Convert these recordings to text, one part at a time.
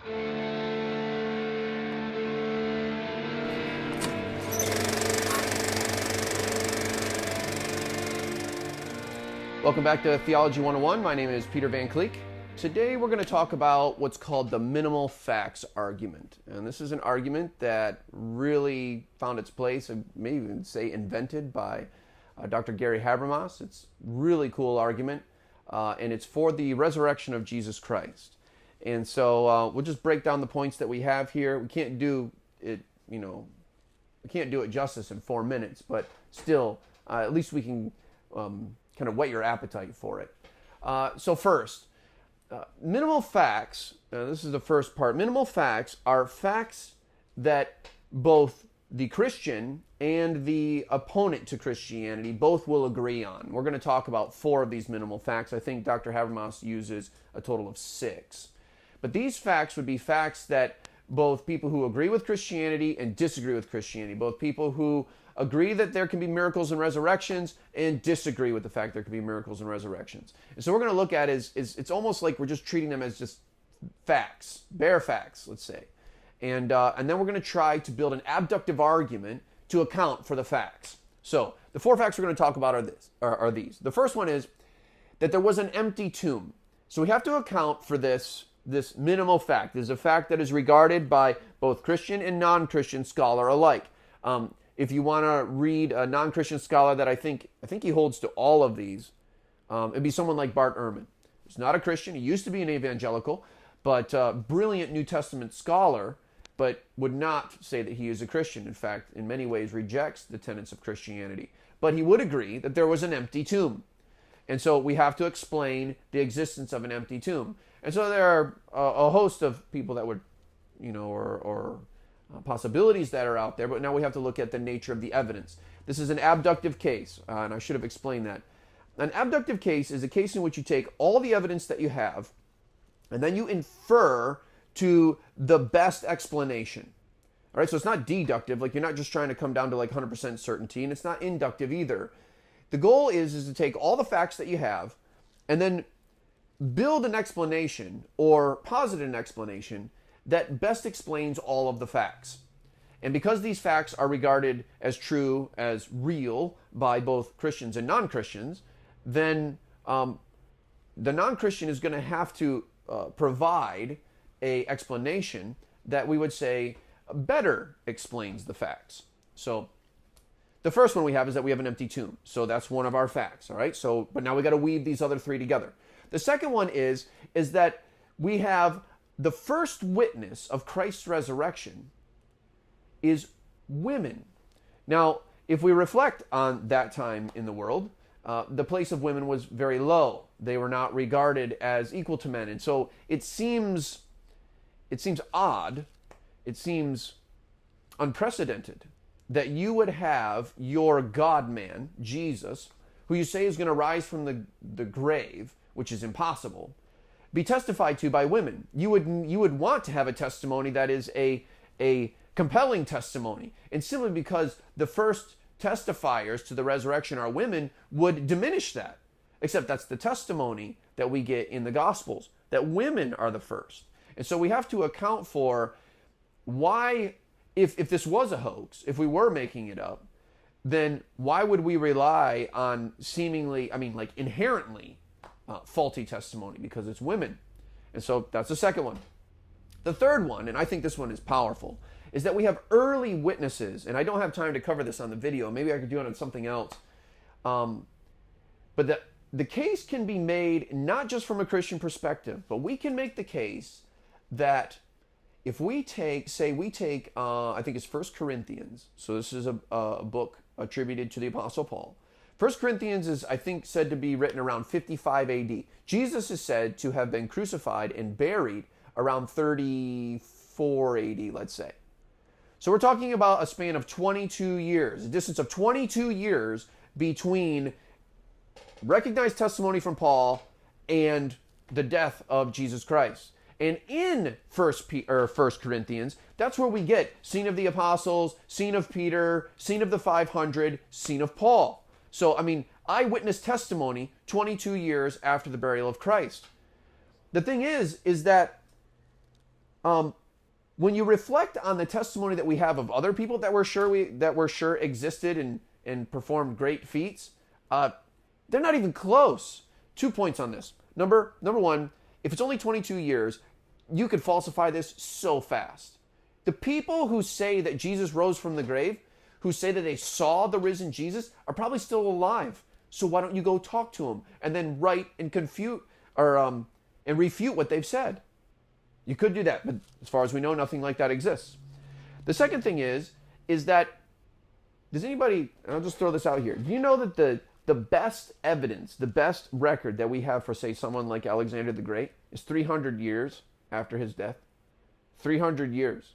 Welcome back to Theology 101. My name is Peter Van Cleek. Today we're going to talk about what's called the minimal facts argument. And this is an argument that really found its place, and maybe even say invented by Dr. Gary Habermas. It's a really cool argument, and it's for the resurrection of Jesus Christ. And so we'll just break down the points that we have here. We can't do it, we can't do it justice in 4 minutes, but still, at least we can kind of whet your appetite for it. So first, minimal facts, this is the first part. Minimal facts are facts that both the Christian and the opponent to Christianity both will agree on. We're going to talk about 4 of these minimal facts. I think Dr. Habermas uses a total of 6. But these facts would be facts that both people who agree with Christianity and disagree with Christianity, both people who agree that there can be miracles and resurrections and disagree with the fact there can be miracles and resurrections. And so we're going to look at is it's almost like we're just treating them as just facts, bare facts, let's say. And then we're going to try to build an abductive argument to account for the facts. So the 4 facts we're going to talk about are these. The first one is that there was an empty tomb. So we have to account for this minimal fact. This is a fact that is regarded by both Christian and non-Christian scholar alike. If you want to read a non-Christian scholar that I think he holds to all of these, it'd be someone like Bart Ehrman. He's not a Christian. He used to be an evangelical, but brilliant New Testament scholar, but would not say that he is a Christian. In fact, in many ways rejects the tenets of Christianity. But he would agree that there was an empty tomb. And so we have to explain the existence of an empty tomb. And so there are a host of people that would, or possibilities that are out there, but now we have to look at the nature of the evidence. This is an abductive case, and I should have explained that. An abductive case is a case in which you take all the evidence that you have, and then you infer to the best explanation. All right, so it's not deductive, like you're not just trying to come down to like 100% certainty, and it's not inductive either. The goal is to take all the facts that you have, and then build an explanation, or posit an explanation, that best explains all of the facts. And because these facts are regarded as true, as real by both Christians and non-Christians, then the non-Christian is going to have to provide an explanation that we would say better explains the facts. So the first one we have is that we have an empty tomb. So that's one of our facts, all right? So, but now we got to weave these other 3 together. The second one is that we have the first witness of Christ's resurrection is women. Now, if we reflect on that time in the world, the place of women was very low. They were not regarded as equal to men. And so it seems odd, it seems unprecedented that you would have your God-man, Jesus, who you say is going to rise from the grave, which is impossible, be testified to by women. You would want to have a testimony that is a compelling testimony. And simply because the first testifiers to the resurrection are women would diminish that. Except that's the testimony that we get in the Gospels, that women are the first. And so we have to account for why, if this was a hoax, if we were making it up, then why would we rely on seemingly, inherently faulty testimony? Because it's women. And so that's the second one. The third one, and I think this one is powerful, is that we have early witnesses, and I don't have time to cover this on the video. Maybe I could do it on something else. But the case can be made not just from a Christian perspective, but we can make the case that if we take, I think it's 1 Corinthians. So this is a book attributed to the Apostle Paul. 1 Corinthians is, I think, said to be written around 55 AD. Jesus is said to have been crucified and buried around 34 AD, let's say. So we're talking about a span of 22 years, a distance of 22 years between recognized testimony from Paul and the death of Jesus Christ. And in 1 Corinthians, that's where we get scene of the apostles, scene of Peter, scene of the 500, scene of Paul. So, eyewitness testimony 22 years after the burial of Christ. The thing is that When you reflect on the testimony that we have of other people that we're sure existed and performed great feats, they're not even close. 2 points on this. Number one, if it's only 22 years, you could falsify this so fast. The people who say that Jesus rose from the grave, who say that they saw the risen Jesus, are probably still alive. So why don't you go talk to them and then write and confute and refute what they've said? You could do that, but as far as we know, nothing like that exists. The second thing is that, does anybody, and I'll just throw this out here, do you know that the best evidence, the best record that we have for, say, someone like Alexander the Great is 300 years after his death? 300 years.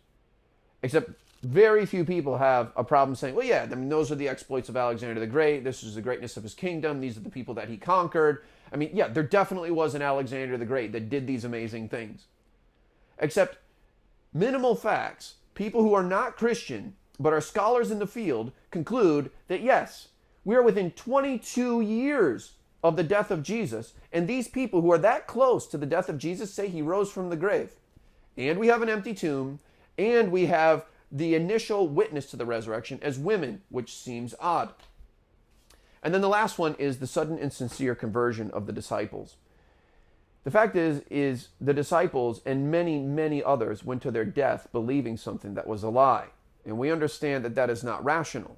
Except very few people have a problem saying, well, yeah, I mean, those are the exploits of Alexander the Great. This is the greatness of his kingdom. These are the people that he conquered. I mean, yeah, there definitely was an Alexander the Great that did these amazing things. Except minimal facts, people who are not Christian but are scholars in the field conclude that yes, we are within 22 years of the death of Jesus, and these people who are that close to the death of Jesus say he rose from the grave. And we have an empty tomb, and we have the initial witness to the resurrection as women, which seems odd. And then the last one is the sudden and sincere conversion of the disciples. The fact is the disciples and many, many others went to their death believing something that was a lie. And we understand that that is not rational.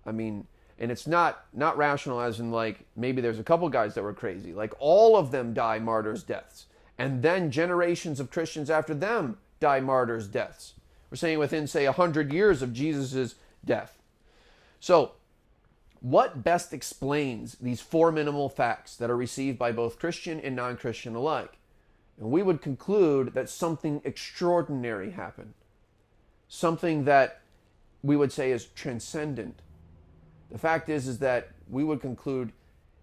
I mean, and it's not rational as in like, maybe there's a couple guys that were crazy. Like all of them die martyrs' deaths. And then generations of Christians after them die martyrs' deaths. We're saying within, say, 100 years of Jesus' death. So, what best explains these four minimal facts that are received by both Christian and non-Christian alike? And we would conclude that something extraordinary happened. Something that we would say is transcendent. The fact is that we would conclude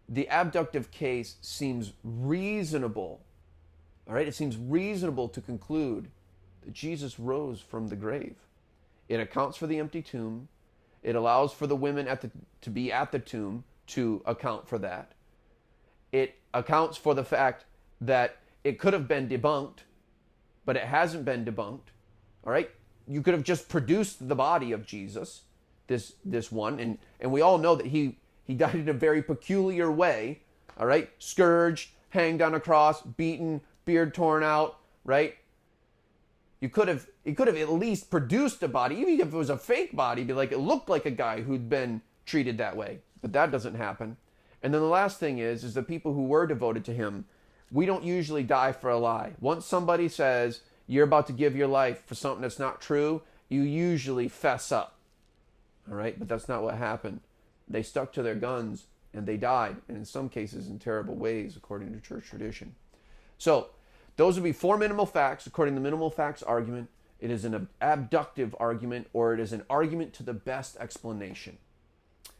the abductive case seems reasonable. All right, it seems reasonable to conclude that Jesus rose from the grave. It accounts for the empty tomb. It allows for the women to be at the tomb to account for that. It accounts for the fact that it could have been debunked, but it hasn't been debunked. All right? You could have just produced the body of Jesus, this one, and we all know that he died in a very peculiar way. All right? Scourged, hanged on a cross, beaten, beard torn out, right? He could have at least produced a body, even if it was a fake body, be like it looked like a guy who'd been treated that way. But that doesn't happen. And then the last thing is the people who were devoted to him, we don't usually die for a lie. Once somebody says you're about to give your life for something that's not true, you usually fess up. All right? But that's not what happened. They stuck to their guns and they died, and in some cases in terrible ways, according to church tradition. So, those would be four minimal facts according to the minimal facts argument. It is an abductive argument, or it is an argument to the best explanation.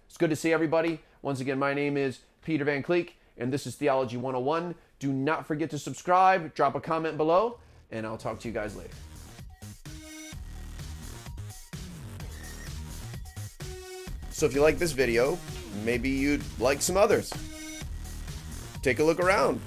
It's good to see everybody. Once again, my name is Peter Van Cleek, and this is Theology 101. Do not forget to subscribe, drop a comment below, and I'll talk to you guys later. So if you like this video, maybe you'd like some others. Take a look around.